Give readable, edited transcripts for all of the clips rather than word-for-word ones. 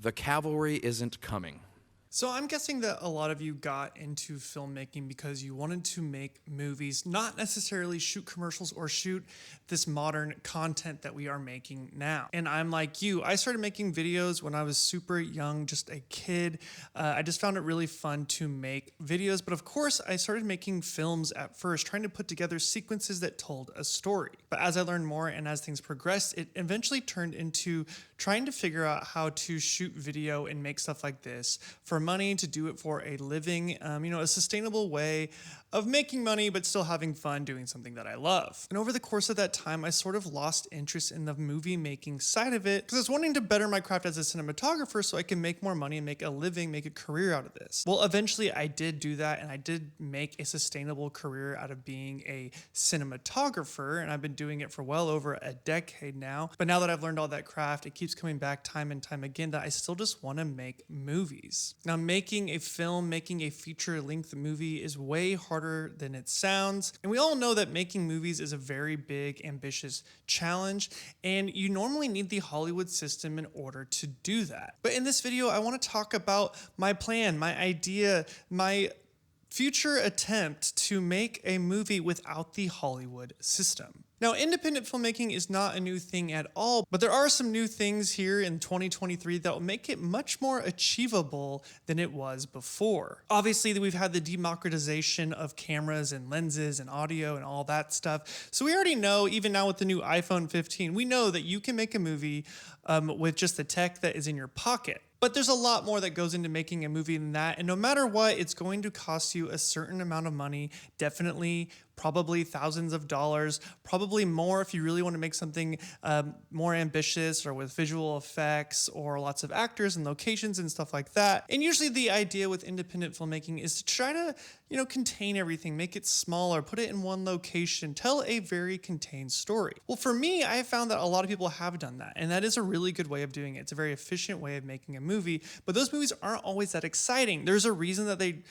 The cavalry isn't coming. So I'm guessing that a lot of you got into filmmaking because you wanted to make movies, not necessarily shoot commercials or shoot this modern content that we are making now. And I'm like you, I started making videos when I was super young, just a kid. I just found it really fun to make videos. But of course, I started making films at first, trying to put together sequences that told a story. But as I learned more and as things progressed, it eventually turned into trying to figure out how to shoot video and make stuff like this for money, to do it for a living, a sustainable way of making money, but still having fun doing something that I love. And over the course of that time, I sort of lost interest in the movie making side of it because I was wanting to better my craft as a cinematographer so I can make more money and make a living, make a career out of this. Well, eventually I did do that, and I did make a sustainable career out of being a cinematographer, and I've been doing it for well over a decade now. But now that I've learned all that craft, it keeps coming back time and time again that I still just want to make movies. Now, making a film, making a feature-length movie is way harder than it sounds. And we all know that making movies is a very big, ambitious challenge, and you normally need the Hollywood system in order to do that. But in this video, I want to talk about my plan, my idea, my future attempt to make a movie without the Hollywood system. Now, independent filmmaking is not a new thing at all, but there are some new things here in 2023 that will make it much more achievable than it was before. Obviously, we've had the democratization of cameras and lenses and audio and all that stuff. So we already know, even now with the new iPhone 15, we know that you can make a movie with just the tech that is in your pocket. But there's a lot more that goes into making a movie than that. And no matter what, it's going to cost you a certain amount of money, definitely, probably thousands of dollars, probably more if you really want to make something more ambitious or with visual effects or lots of actors and locations and stuff like that. And usually the idea with independent filmmaking is to try to, contain everything, make it smaller, put it in one location, tell a very contained story. Well, for me, I have found that a lot of people have done that, and that is a really good way of doing it. It's a very efficient way of making a movie, but those movies aren't always that exciting. There's a reason that they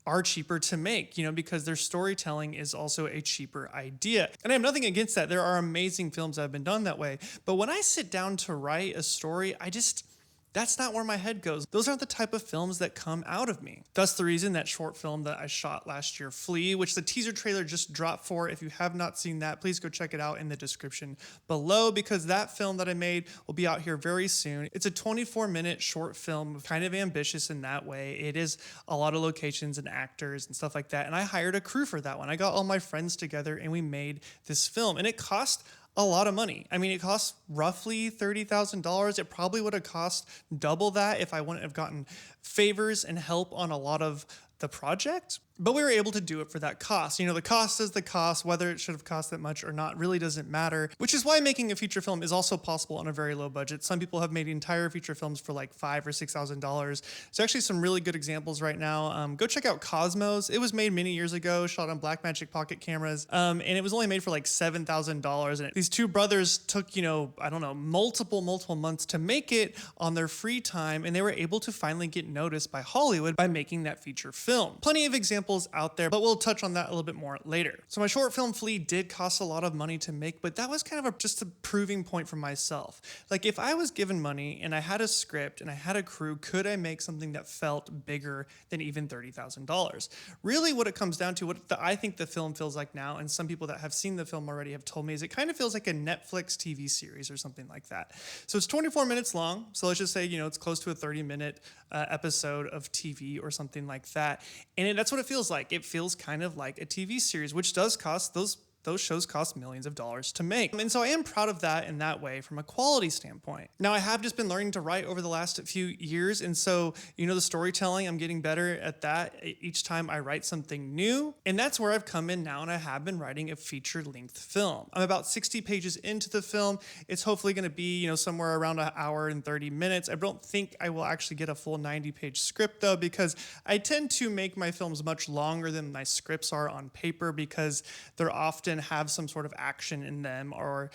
are cheaper to make, because their storytelling is also a cheaper idea. And I have nothing against that. There are amazing films that have been done that way. But when I sit down to write a story, that's not where my head goes. Those aren't the type of films that come out of me. That's the reason that short film that I shot last year, Flee, which the teaser trailer just dropped for. If you have not seen that, please go check it out in the description below, because that film that I made will be out here very soon. It's a 24-minute short film, kind of ambitious in that way. It is a lot of locations and actors and stuff like that. And I hired a crew for that one. I got all my friends together and we made this film, and it cost a lot of money. I mean, it costs roughly $30,000. It probably would have cost double that if I wouldn't have gotten favors and help on a lot of the project. But we were able to do it for that cost. The cost is the cost. Whether it should have cost that much or not really doesn't matter, which is why making a feature film is also possible on a very low budget. Some people have made entire feature films for like $5,000 or $6,000. There's actually some really good examples right now. Go check out Cosmos. It was made many years ago, shot on Blackmagic pocket cameras, and it was only made for like $7,000. And these two brothers took, multiple months to make it on their free time, and they were able to finally get noticed by Hollywood by making that feature film. Plenty of examples out there, but we'll touch on that a little bit more later. So my short film Flee did cost a lot of money to make, but that was kind of just a proving point for myself. Like, if I was given money and I had a script and I had a crew, could I make something that felt bigger than even $30,000? Really what it comes down to, I think the film feels like now, and some people that have seen the film already have told me, is it kind of feels like a Netflix TV series or something like that. So it's 24 minutes long. So let's just say, it's close to a 30-minute episode of TV or something like that. And that's what it feels like. It feels kind of like a TV series, which does cost those shows cost millions of dollars to make. And so I am proud of that in that way from a quality standpoint. Now, I have just been learning to write over the last few years. And so, the storytelling, I'm getting better at that each time I write something new. And that's where I've come in now, and I have been writing a feature-length film. I'm about 60 pages into the film. It's hopefully going to be, somewhere around an hour and 30 minutes. I don't think I will actually get a full 90-page script, though, because I tend to make my films much longer than my scripts are on paper, because they're often then have some sort of action in them or,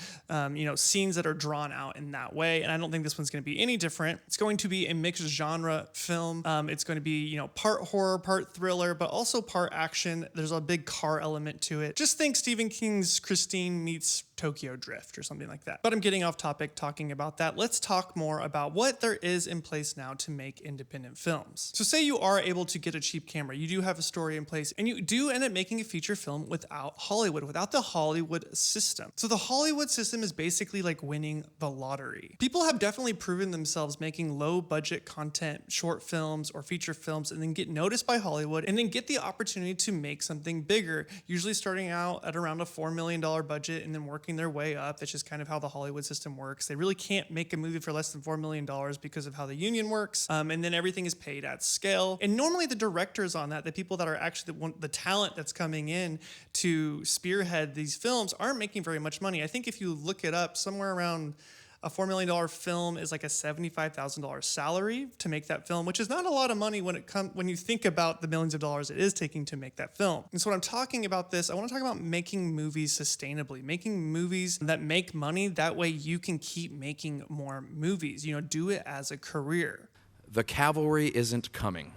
scenes that are drawn out in that way. And I don't think this one's going to be any different. It's going to be a mixed genre film. It's going to be, part horror, part thriller, but also part action. There's a big car element to it. Just think Stephen King's Christine meets Tokyo Drift or something like that. But I'm getting off topic talking about that. Let's talk more about what there is in place now to make independent films. So say you are able to get a cheap camera, you do have a story in place, and you do end up making a feature film without Hollywood, without the Hollywood system. So the Hollywood system is basically like winning the lottery. People have definitely proven themselves making low budget content, short films or feature films, and then get noticed by Hollywood and then get the opportunity to make something bigger, usually starting out at around a $4 million budget and then working their way up. That's just kind of how the Hollywood system works. They really can't make a movie for less than $4 million because of how the union works. And then everything is paid at scale. And normally the directors on that, the people that are actually the talent that's coming in to spearhead these films aren't making very much money. I think if you look it up, somewhere around a $4 million film is like a $75,000 salary to make that film, which is not a lot of money when you think about the millions of dollars it is taking to make that film. And so when I'm talking about this, I want to talk about making movies sustainably, making movies that make money. That way you can keep making more movies, do it as a career. The cavalry isn't coming.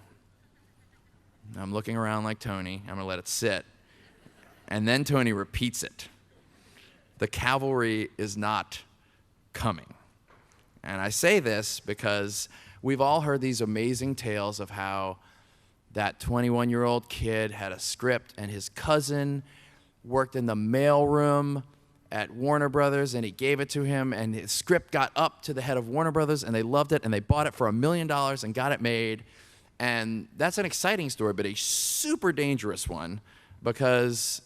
I'm looking around like Tony. I'm going to let it sit. And then Tony repeats it. The cavalry is not coming. And I say this because we've all heard these amazing tales of how that 21-year-old kid had a script and his cousin worked in the mailroom at Warner Brothers and he gave it to him and his script got up to the head of Warner Brothers and they loved it and they bought it for $1 million and got it made. And that's an exciting story, but a super dangerous one because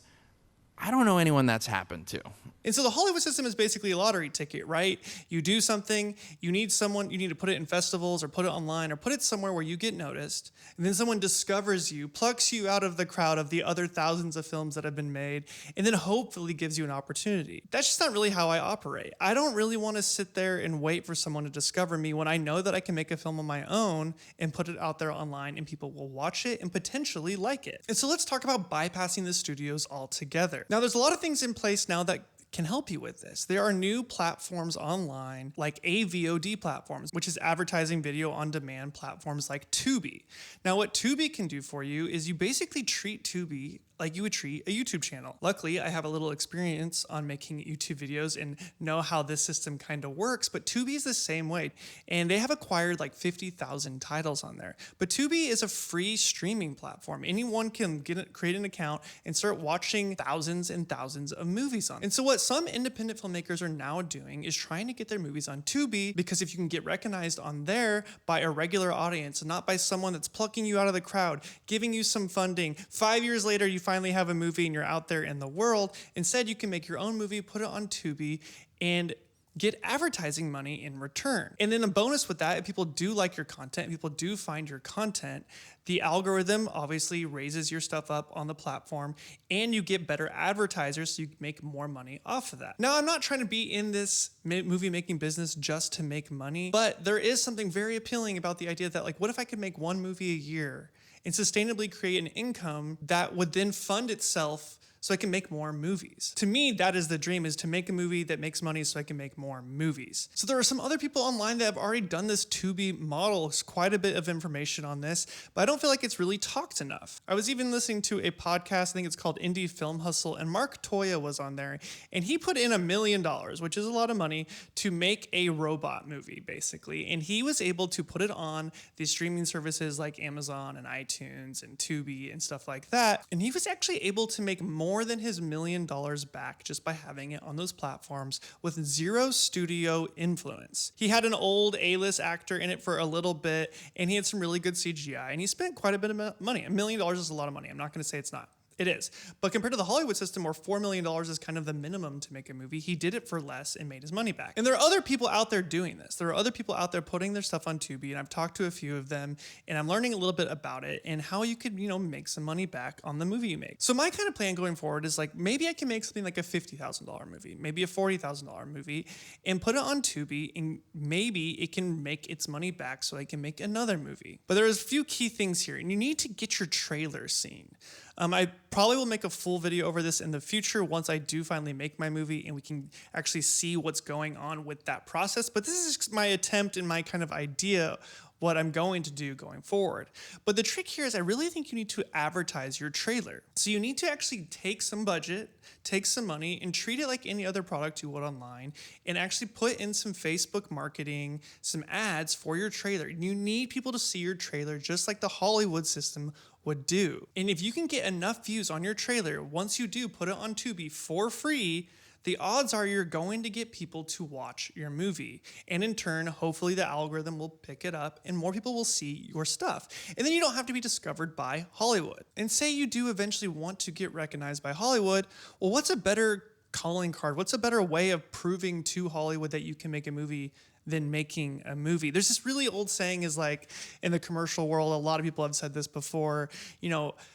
I don't know anyone that's happened to. And so the Hollywood system is basically a lottery ticket, right? You do something, you need to put it in festivals or put it online or put it somewhere where you get noticed. And then someone discovers you, plucks you out of the crowd of the other thousands of films that have been made, and then hopefully gives you an opportunity. That's just not really how I operate. I don't really want to sit there and wait for someone to discover me when I know that I can make a film on my own and put it out there online and people will watch it and potentially like it. And so let's talk about bypassing the studios altogether. Now, there's a lot of things in place now that can help you with this. There are new platforms online like AVOD platforms, which is advertising video on demand platforms like Tubi. Now, what Tubi can do for you is you basically treat Tubi like you would treat a YouTube channel. Luckily, I have a little experience on making YouTube videos and know how this system kind of works, but Tubi is the same way. And they have acquired like 50,000 titles on there. But Tubi is a free streaming platform. Anyone can create an account and start watching thousands and thousands of movies on it. And so what some independent filmmakers are now doing is trying to get their movies on Tubi, because if you can get recognized on there by a regular audience and not by someone that's plucking you out of the crowd, giving you some funding, 5 years later you finally have a movie and you're out there in the world. Instead, you can make your own movie, put it on Tubi, and get advertising money in return. And then a bonus with that, if people do like your content, people do find your content, the algorithm obviously raises your stuff up on the platform and you get better advertisers, so you make more money off of that. Now, I'm not trying to be in this movie making business just to make money, but there is something very appealing about the idea that, like, what if I could make one movie a year and sustainably create an income that would then fund itself so I can make more movies? To me, that is the dream, is to make a movie that makes money so I can make more movies. So there are some other people online that have already done this Tubi model. There's quite a bit of information on this, but I don't feel like it's really talked enough. I was even listening to a podcast, I think it's called Indie Film Hustle, and Mark Toya was on there, and he put in $1 million, which is a lot of money, to make a robot movie, basically. And he was able to put it on these streaming services like Amazon and iTunes and Tubi and stuff like that. And he was actually able to make more than his $1 million back just by having it on those platforms with zero studio influence. He had an old A-list actor in it for a little bit, and he had some really good CGI, and he spent quite a bit of money. $1 million is a lot of money. I'm not going to say it's not. It is. But compared to the Hollywood system, where $4 million is kind of the minimum to make a movie, he did it for less and made his money back. And there are other people out there doing this. There are other people out there putting their stuff on Tubi, and I've talked to a few of them, and I'm learning a little bit about it and how you could, make some money back on the movie you make. So my kind of plan going forward is, like, maybe I can make something like a $50,000 movie, maybe a $40,000 movie, and put it on Tubi, and maybe it can make its money back so I can make another movie. But there's a few key things here, and you need to get your trailer seen. I probably will make a full video over this in the future once I do finally make my movie and we can actually see what's going on with that process. But this is my attempt and my kind of idea what I'm going to do going forward. But the trick here is I really think you need to advertise your trailer. So you need to actually take some budget, take some money, and treat it like any other product you would online, and actually put in some Facebook marketing, some ads for your trailer. You need people to see your trailer just like the Hollywood system would do. And if you can get enough views on your trailer, once you do put it on Tubi for free, the odds are you're going to get people to watch your movie. And in turn, hopefully the algorithm will pick it up and more people will see your stuff. And then you don't have to be discovered by Hollywood. And say you do eventually want to get recognized by Hollywood, well, what's a better calling card? What's a better way of proving to Hollywood that you can make a movie than making a movie? There's this really old saying is like in the commercial world, a lot of people have said this before,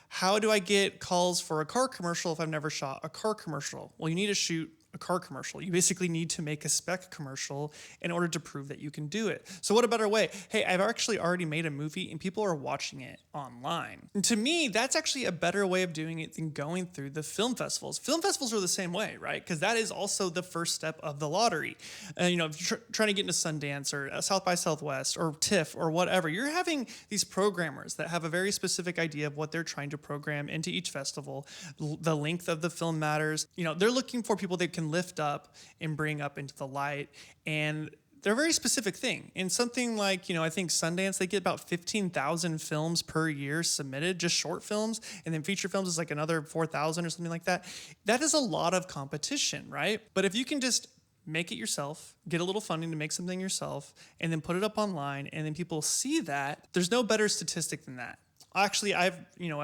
how do I get calls for a car commercial if I've never shot a car commercial? Well, you need to shoot a car commercial. You basically need to make a spec commercial in order to prove that you can do it. So what a better way? Hey, I've actually already made a movie and people are watching it online. And to me, that's actually a better way of doing it than going through the film festivals. Film festivals are the same way, right? Because that is also the first step of the lottery. If you're trying to get into Sundance or South by Southwest or TIFF or whatever, you're having these programmers that have a very specific idea of what they're trying to program into each festival. The length of the film matters. They're looking for people that can lift up and bring up into the light, and they're a very specific thing. And something like, I think Sundance, they get about 15,000 films per year submitted, just short films, and then feature films is like another 4,000 or something like that. That is a lot of competition, right? But if you can just make it yourself, get a little funding to make something yourself, and then put it up online, and then people see that, there's no better statistic than that. Actually, I've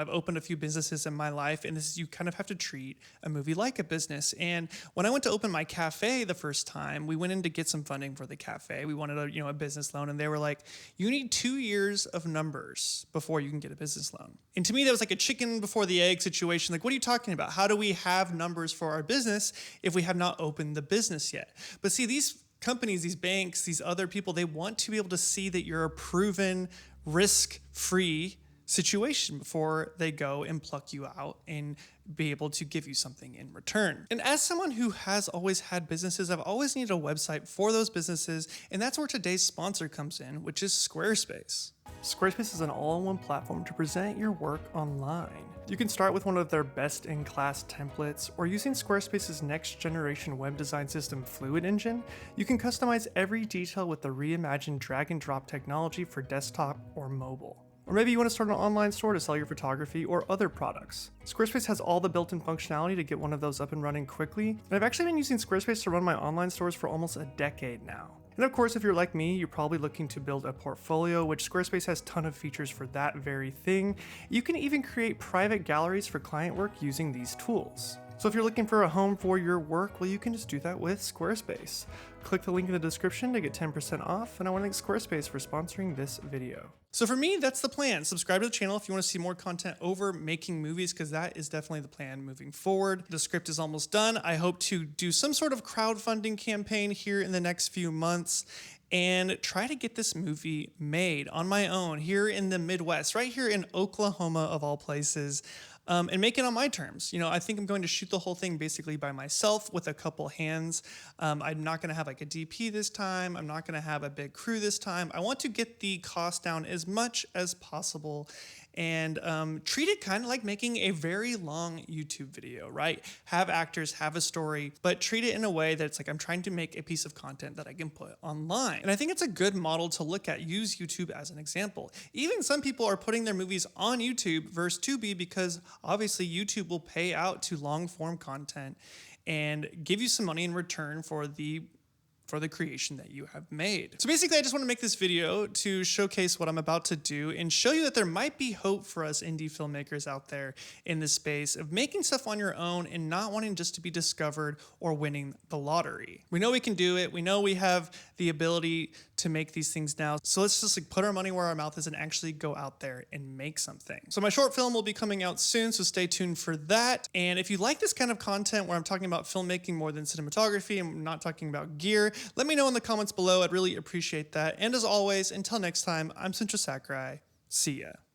opened a few businesses in my life, and you kind of have to treat a movie like a business. And when I went to open my cafe the first time, we went in to get some funding for the cafe. We wanted a business loan, and they were like, you need 2 years of numbers before you can get a business loan. And to me, that was like a chicken before the egg situation. Like, what are you talking about? How do we have numbers for our business if we have not opened the business yet? But see, these companies, these banks, these other people, they want to be able to see that you're a proven, risk-free situation before they go and pluck you out and be able to give you something in return. And as someone who has always had businesses, I've always needed a website for those businesses, and that's where today's sponsor comes in, which is Squarespace. Squarespace is an all-in-one platform to present your work online. You can start with one of their best-in-class templates, or using Squarespace's next-generation web design system, Fluid Engine, you can customize every detail with the reimagined drag-and-drop technology for desktop or mobile. Or maybe you want to start an online store to sell your photography or other products. Squarespace has all the built-in functionality to get one of those up and running quickly, and I've actually been using Squarespace to run my online stores for almost a decade now. And of course, if you're like me, you're probably looking to build a portfolio, which Squarespace has a ton of features for that very thing. You can even create private galleries for client work using these tools. So if you're looking for a home for your work, well, you can just do that with Squarespace. Click the link in the description to get 10% off, and I want to thank Squarespace for sponsoring this video. So for me, that's the plan. Subscribe to the channel if you want to see more content over making movies, because that is definitely the plan moving forward. The script is almost done. I hope to do some sort of crowdfunding campaign here in the next few months and try to get this movie made on my own here in the Midwest, right here in Oklahoma of all places. And make it on my terms. I think I'm going to shoot the whole thing basically by myself with a couple hands. I'm not going to have like a DP this time. I'm not going to have a big crew this time. I want to get the cost down as much as possible and treat it kind of like making a very long YouTube video, right? Have actors, have a story, but treat it in a way that it's like I'm trying to make a piece of content that I can put online. And I think it's a good model to look at. Use YouTube as an example. Even some people are putting their movies on YouTube versus Tubi because obviously YouTube will pay out to long form content and give you some money in return for the creation that you have made. So basically, I just want to make this video to showcase what I'm about to do and show you that there might be hope for us indie filmmakers out there in this space of making stuff on your own and not wanting just to be discovered or winning the lottery. We know we can do it. We know we have the ability to make these things now. So let's just put our money where our mouth is and actually go out there and make something. So my short film will be coming out soon, so stay tuned for that. And if you like this kind of content where I'm talking about filmmaking more than cinematography, I'm not talking about gear, let me know in the comments below. I'd really appreciate that. And as always, until next time, I'm Sintra Sakurai. See ya.